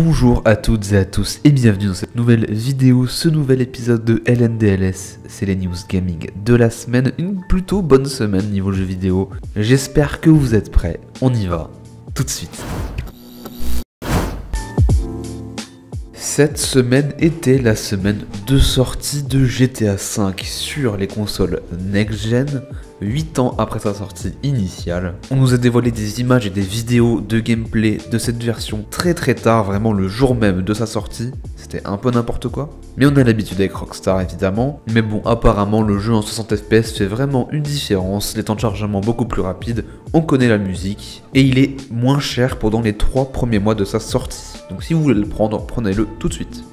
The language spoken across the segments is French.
Bonjour à toutes et à tous et bienvenue dans cette nouvelle vidéo, ce nouvel épisode de LNDLS. C'est les news gaming de la semaine, une plutôt bonne semaine niveau jeux vidéo. J'espère que vous êtes prêts, on y va tout de suite. Cette semaine était la semaine de sortie de GTA V sur les consoles next-gen, 8 ans après sa sortie initiale. On nous a dévoilé des images et des vidéos de gameplay de cette version très tard, vraiment le jour même de sa sortie. C'était un peu n'importe quoi. Mais on a l'habitude avec Rockstar évidemment. Mais bon, apparemment le jeu en 60 FPS fait vraiment une différence, les temps de chargement beaucoup plus rapides, on connaît la musique, et il est moins cher pendant les 3 premiers mois de sa sortie. Donc si vous voulez le prendre, prenez-le tout de suite.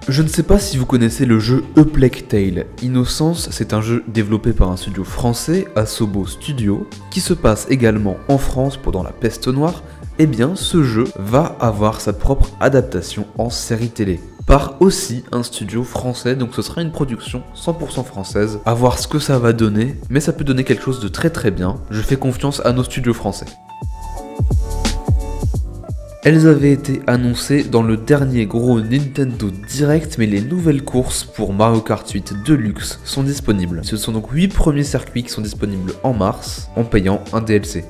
Je ne sais pas si vous connaissez le jeu A Plague Tale. Innocence, c'est un jeu développé par un studio français, Asobo Studio, qui se passe également en France pendant la peste noire. Eh bien, ce jeu va avoir sa propre adaptation en série télé, par aussi un studio français, donc ce sera une production 100% française. À voir ce que ça va donner, mais ça peut donner quelque chose de très bien. Je fais confiance à nos studios français. Elles avaient été annoncées dans le dernier gros Nintendo Direct, mais les nouvelles courses pour Mario Kart 8 Deluxe sont disponibles. Ce sont donc 8 premiers circuits qui sont disponibles en mars, en payant un DLC.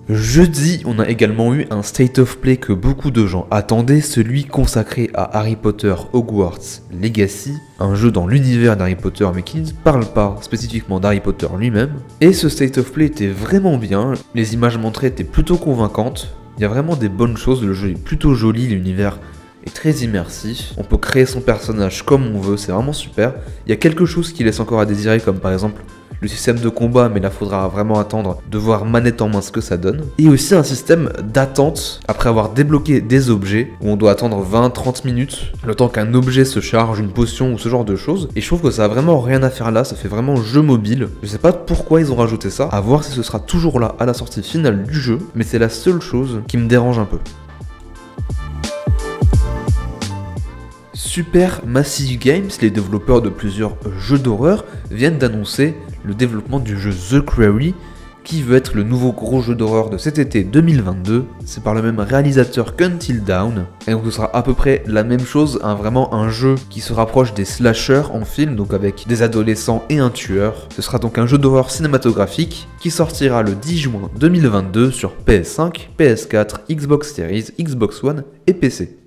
Jeudi, on a également eu un State of Play que beaucoup de gens attendaient, celui consacré à Harry Potter Hogwarts Legacy, un jeu dans l'univers d'Harry Potter mais qui ne parle pas spécifiquement d'Harry Potter lui-même. Et ce State of Play était vraiment bien, les images montrées étaient plutôt convaincantes, il y a vraiment des bonnes choses, le jeu est plutôt joli, l'univers est très immersif, on peut créer son personnage comme on veut, c'est vraiment super. Il y a quelque chose qui laisse encore à désirer, comme par exemple le système de combat, mais là faudra vraiment attendre de voir manette en main ce que ça donne. Et aussi un système d'attente après avoir débloqué des objets, où on doit attendre 20-30 minutes, le temps qu'un objet se charge, une potion ou ce genre de choses. Et je trouve que ça a vraiment rien à faire là, ça fait vraiment jeu mobile. Je sais pas pourquoi ils ont rajouté ça, à voir si ce sera toujours là à la sortie finale du jeu, mais c'est la seule chose qui me dérange un peu. Supermassive Games, les développeurs de plusieurs jeux d'horreur, viennent d'annoncer le développement du jeu The Quarry, qui veut être le nouveau gros jeu d'horreur de cet été 2022. C'est par le même réalisateur qu'Until Dawn, et donc ce sera à peu près la même chose, vraiment un jeu qui se rapproche des slashers en film, donc avec des adolescents et un tueur. Ce sera donc un jeu d'horreur cinématographique qui sortira le 10 juin 2022 sur PS5, PS4, Xbox Series, Xbox One et PC.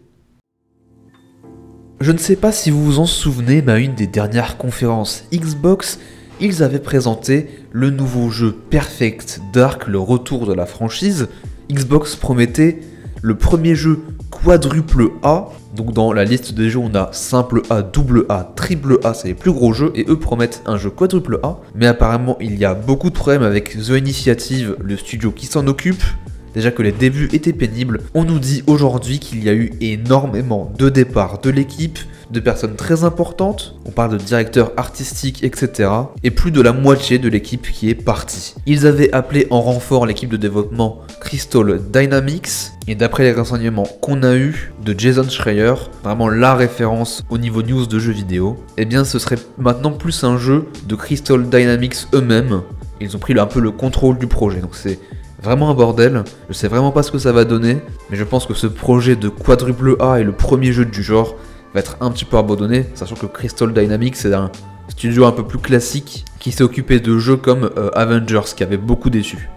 Je ne sais pas si vous vous en souvenez, mais à une des dernières conférences Xbox, ils avaient présenté le nouveau jeu Perfect Dark, le retour de la franchise. Xbox promettait le premier jeu quadruple A, donc dans la liste des jeux on a simple A, double A, triple A, c'est les plus gros jeux, et eux promettent un jeu quadruple A. Mais apparemment il y a beaucoup de problèmes avec The Initiative, le studio qui s'en occupe. Déjà que les débuts étaient pénibles, on nous dit aujourd'hui qu'il y a eu énormément de départs de l'équipe, de personnes très importantes, on parle de directeurs artistiques, etc. Et plus de la moitié de l'équipe qui est partie. Ils avaient appelé en renfort l'équipe de développement Crystal Dynamics, et d'après les renseignements qu'on a eu de Jason Schreier, vraiment la référence au niveau news de jeux vidéo, eh bien ce serait maintenant plus un jeu de Crystal Dynamics eux-mêmes. Ils ont pris un peu le contrôle du projet, donc c'est vraiment un bordel, je sais vraiment pas ce que ça va donner, mais je pense que ce projet de quadruple A et le premier jeu du genre va être un petit peu abandonné, sachant que Crystal Dynamics c'est un studio un peu plus classique qui s'est occupé de jeux comme Avengers qui avait beaucoup déçu.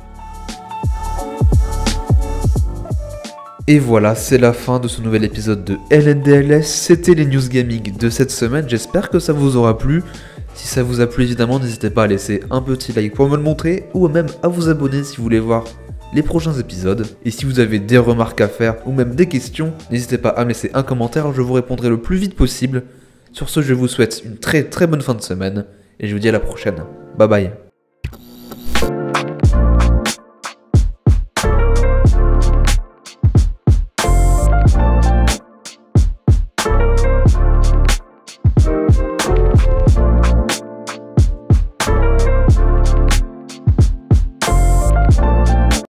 Et voilà, c'est la fin de ce nouvel épisode de LNDLS, c'était les news gaming de cette semaine, j'espère que ça vous aura plu. Si ça vous a plu évidemment, n'hésitez pas à laisser un petit like pour me le montrer, ou même à vous abonner si vous voulez voir les prochains épisodes. Et si vous avez des remarques à faire, ou même des questions, n'hésitez pas à me laisser un commentaire, je vous répondrai le plus vite possible. Sur ce, je vous souhaite une très bonne fin de semaine, et je vous dis à la prochaine. Bye bye.